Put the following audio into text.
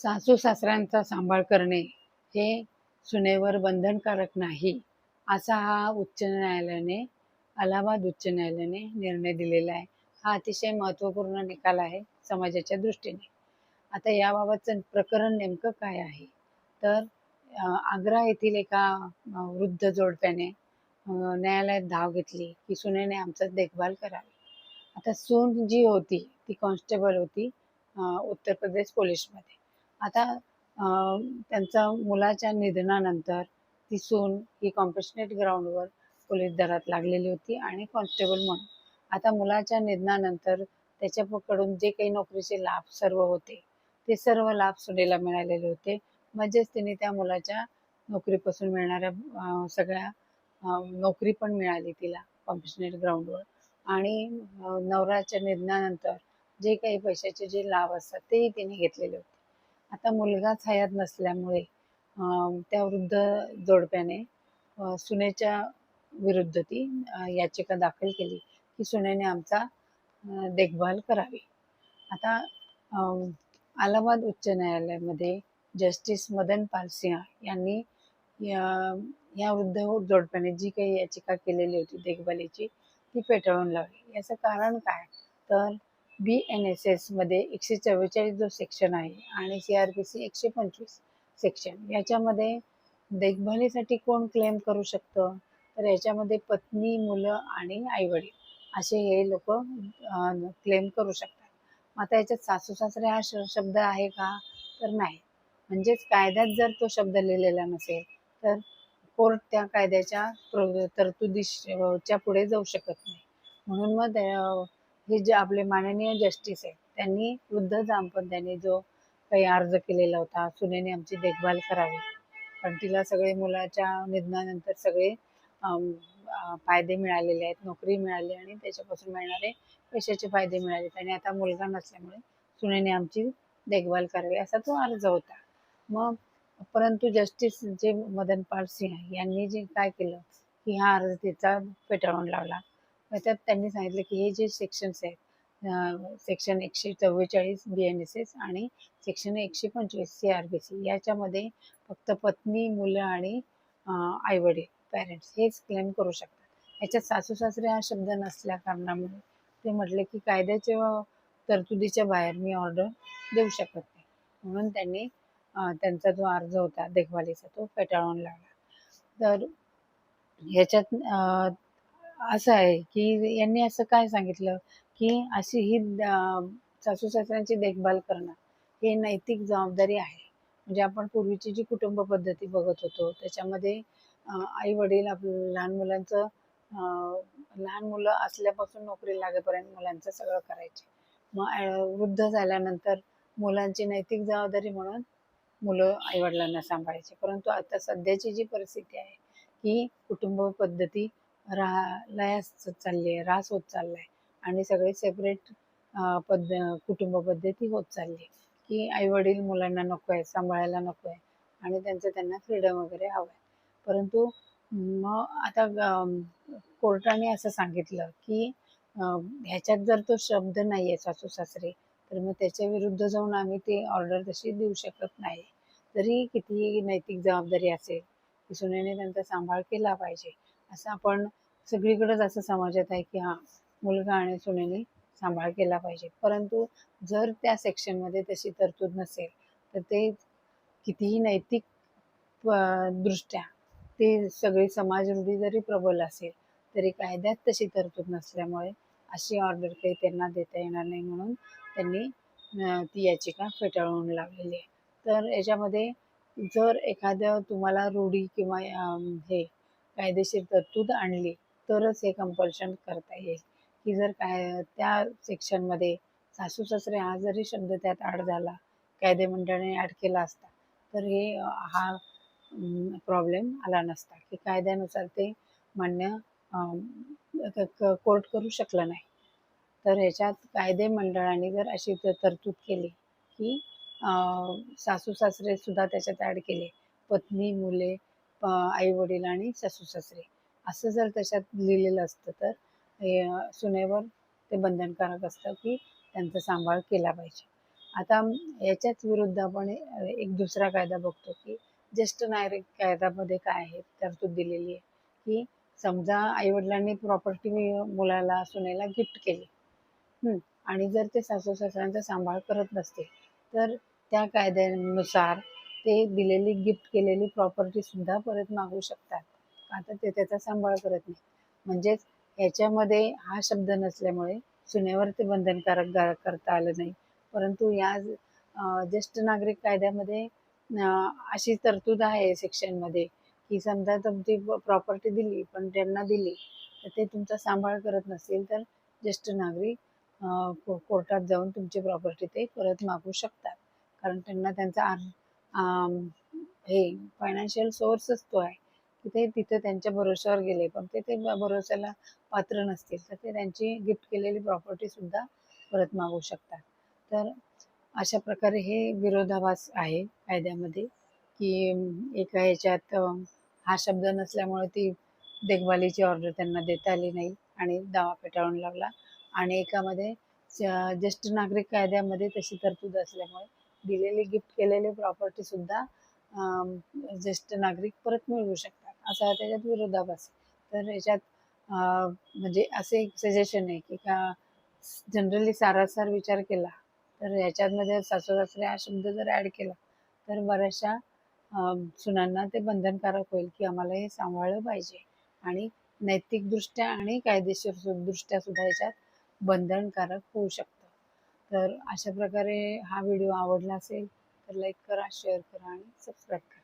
सासू सासऱ्यांचा सांभाळ करणे हे सुनेवर बंधनकारक नाही, असा हा अलाहाबाद उच्च न्यायालयाने निर्णय दिलेला आहे. हा अतिशय महत्त्वपूर्ण निकाल आहे समाजाच्या दृष्टीने. आता याबाबतचं प्रकरण नेमकं काय आहे, तर आग्रा येथील एका वृद्ध जोडप्याने न्यायालयात धाव घेतली की सुनेने आमचं देखभाल करावी. आता सून जी होती ती कॉन्स्टेबल होती उत्तर प्रदेश पोलीसमध्ये. आता त्यांच्या मुलाच्या निधनानंतर ती सून ही कॉम्पॅशनेट ग्राउंडवर पोलीस दलात लागलेली होती आणि कॉन्स्टेबल म्हणून. आता मुलाच्या निधनानंतर त्याच्याकडून जे काही नोकरीचे लाभ सर्व होते ते सर्व लाभ सुनेला मिळालेले होते. म्हणजेच तिने त्या मुलाच्या नोकरीपासून मिळणाऱ्या सगळ्या नोकरी पण मिळाली तिला कॉम्पॅशनेट ग्राउंडवर. आणि नवऱ्याच्या निधनानंतर जे काही पैशाचे जे लाभ असतात तेही तिने घेतलेले होते. आता मुलगाच हयात नसल्यामुळे त्या वृद्ध जोडप्याने सुनेच्या विरुद्ध ती याचिका दाखल केली की सुनेने आमचा देखभाल करावी. आता अलाहाबाद उच्च न्यायालयामध्ये जस्टिस मदन पाल सिंह यांनी या वृद्ध जोडप्याने जी काही याचिका केलेली होती देखभालीची ती फेटाळून लावली. याचं कारण काय, तर BNSS मध्ये 144 जो सेक्शन आहे आणि CRPC 125 सेक्शन, याच्यामध्ये देखभालीसाठी कोण क्लेम करू शकतं, तर याच्यामध्ये पत्नी, मुलं आणि आईवडील असे हे लोक क्लेम करू शकतात. आता याच्यात सासू सासरे हा शब्द आहे का, तर नाही. म्हणजेच कायद्यात जर तो शब्द लिहिलेला नसेल तर कोर्ट त्या कायद्याच्या तरतुदीच्या पुढे जाऊ शकत नाही. म्हणून मग हे जे आपले माननीय जस्टिस आहेत त्यांनी वृद्ध दाम्पत्याने जो काही अर्ज केलेला होता, सुनेने आमची देखभाल करावी कारण तिला सगळे मुलाच्या निधनानंतर सगळे फायदे मिळालेले आहेत, नोकरी मिळाली आणि त्याच्यापासून मिळणारे पैशाचे फायदे मिळाले आणि आता मुलगा नसल्यामुळे सुनेने आमची देखभाल करावी असा तो अर्ज होता. मग परंतु जस्टिस जे मदन पाल सिंह यांनी जे काय केलं की हा अर्ज तिचा फेटाळून लावला. त्यात त्यांनी सांगितलं की हे जे सेक्शन्स आहेत, सेक्शन 144 BNSS आणि सेक्शन 125 CRPC, याच्यामध्ये फक्त पत्नी, मुलं आणि आईवडील पॅरेंट्स हेच क्लेम करू शकतात. याच्यात सासू सासरे हा शब्द नसल्या कारणामुळे ते म्हटले की कायद्याच्या तरतुदीच्या बाहेर मी ऑर्डर देऊ शकत नाही. म्हणून त्यांनी त्यांचा जो अर्ज होता देखभालीचा तो फेटाळून लावला. तर ह्याच्यात असं आहे की यांनी असं काय सांगितलं की अशी ही सासू सासऱ्यांची देखभाल करणं हे नैतिक जबाबदारी आहे. म्हणजे आपण पूर्वीची जी कुटुंब पद्धती बघत होतो त्याच्यामध्ये आई वडील आपल्या लहान मुलं असल्यापासून नोकरी लागेपर्यंत मुलांचं सगळं करायचे. मग वृद्ध झाल्यानंतर मुलांची नैतिक जबाबदारी म्हणून मुलं आईवडिलांना सांभाळायचे. परंतु आता सध्याची जी परिस्थिती आहे की कुटुंब पद्धती लयास चालली आहे, ऱ्हास होत चाललाय आणि सगळे सेपरेट कुटुंब पद्धती होत चालली की आई वडील मुलांना नको आहे, सांभाळायला नको आहे आणि त्यांना फ्रीडम वगैरे हवं आहे. परंतु मग आता कोर्टाने असं सांगितलं की ह्याच्यात जर तो शब्द नाही आहे सासू सासरे, तर मग त्याच्या विरुद्ध जाऊन आम्ही ती ऑर्डर तशी देऊ शकत नाही. जरी कितीही नैतिक जबाबदारी असेल की सुनेने त्यांचा सांभाळ केला पाहिजे असं आपण सगळीकडेच असं समाजात आहे की हा मुलगा आणि सुनेने सांभाळ केला पाहिजे. परंतु जर त्या सेक्शनमध्ये तशी तरतूद नसेल तर ते कितीही नैतिक दृष्ट्या ते सगळी समाजरूढी जरी प्रबल असेल तरी कायद्यात तशी तरतूद नसल्यामुळे अशी ऑर्डर काही त्यांना देता येणार नाही. म्हणून त्यांनी ती याचिका फेटाळून लावलेली आहे. तर याच्यामध्ये जर एखाद्या तुम्हाला रूढी किंवा हे कायदेशीर तरतूद आणली तरच हे कंपल्शन करता येईल की जर काय त्या सेक्शनमध्ये सासू सासरे हा जरी शब्द त्यात ॲड झाला, कायदे मंडळाने ॲड केला असता तर हा प्रॉब्लेम आला नसता की कायद्यानुसार ते मान्य कोर्ट करू शकलं नाही. तर ह्याच्यात कायदे मंडळाने जर अशी तरतूद केली की सासू सासरे सुद्धा त्याच्यात ॲड केले, पत्नी, मुले, आई वडील आणि सासू सासरे असं जर त्याच्यात लिहिलेलं असतं तर सुनेवर ते बंधनकारक असतं की त्यांचा सांभाळ केला पाहिजे. आता याच्याच विरुद्ध आपण एक दुसरा कायदा बघतो की ज्येष्ठ नागरिक कायद्यामध्ये काय आहे तरतूद दिलेली आहे की समजा आईवडिलांनी प्रॉपर्टी मुलाला सुनेला गिफ्ट केली, आणि जर ते सासू सासऱ्यांचा सांभाळ करत नसतील तर त्या कायद्यानुसार ते दिलेली गिफ्ट केलेली प्रॉपर्टी सुद्धा परत मागू शकतात. आता ते त्याचा सांभाळ करत नाही. म्हणजेच याच्यामध्ये हा शब्द नसल्यामुळे सुनेवर ते बंधनकारक करता आलं नाही. परंतु या ज्येष्ठ नागरिक कायद्यामध्ये अशी तरतूद आहे सेक्शनमध्ये की समजा तुमची प्रॉपर्टी दिली पण त्यांना दिली तर ते तुमचा सांभाळ करत नसतील तर ज्येष्ठ नागरिक कोर्टात जाऊन तुमची प्रॉपर्टी ते परत मागू शकतात. कारण त्यांना त्यांचा हे फायनान्शियल सोर्सच तो आहे की ते तिथे त्यांच्या भरोश्यावर गेले पण ते भरोश्याला पात्र नसतील तर ते त्यांची गिफ्ट केलेली प्रॉपर्टी सुद्धा परत मागू शकतात. तर अशा प्रकारे हे विरोधाभास आहे कायद्यामध्ये की एका ह्याच्यात हा शब्द नसल्यामुळे ती देखभालीची ऑर्डर त्यांना देता आली नाही आणि दावा फेटाळून लावला, आणि एकामध्ये ज्येष्ठ नागरिक कायद्यामध्ये तशी तरतूद असल्यामुळे दिलेली गिफ्ट केलेली प्रॉपर्टी सुद्धा ज्येष्ठ नागरिक परत मिळवू शकतात, असा त्याच्यात विरोधाभास आहे. तर याच्यात म्हणजे असे एक सजेशन आहे की का जनरली सारासार विचार केला तर याच्यामध्ये सासू सासरे हा शब्द जर ॲड केला तर बऱ्याचशा सुनांना ते बंधनकारक होईल की आम्हाला हे सांभाळलं पाहिजे, आणि नैतिकदृष्ट्या आणि कायदेशीर दृष्ट्या सुद्धा याच्यात बंधनकारक होऊ शकतं. तर अशा प्रकारे हा व्हिडिओ आवडला असेल तर लाईक करा, शेअर करा आणि सबस्क्राईब करा.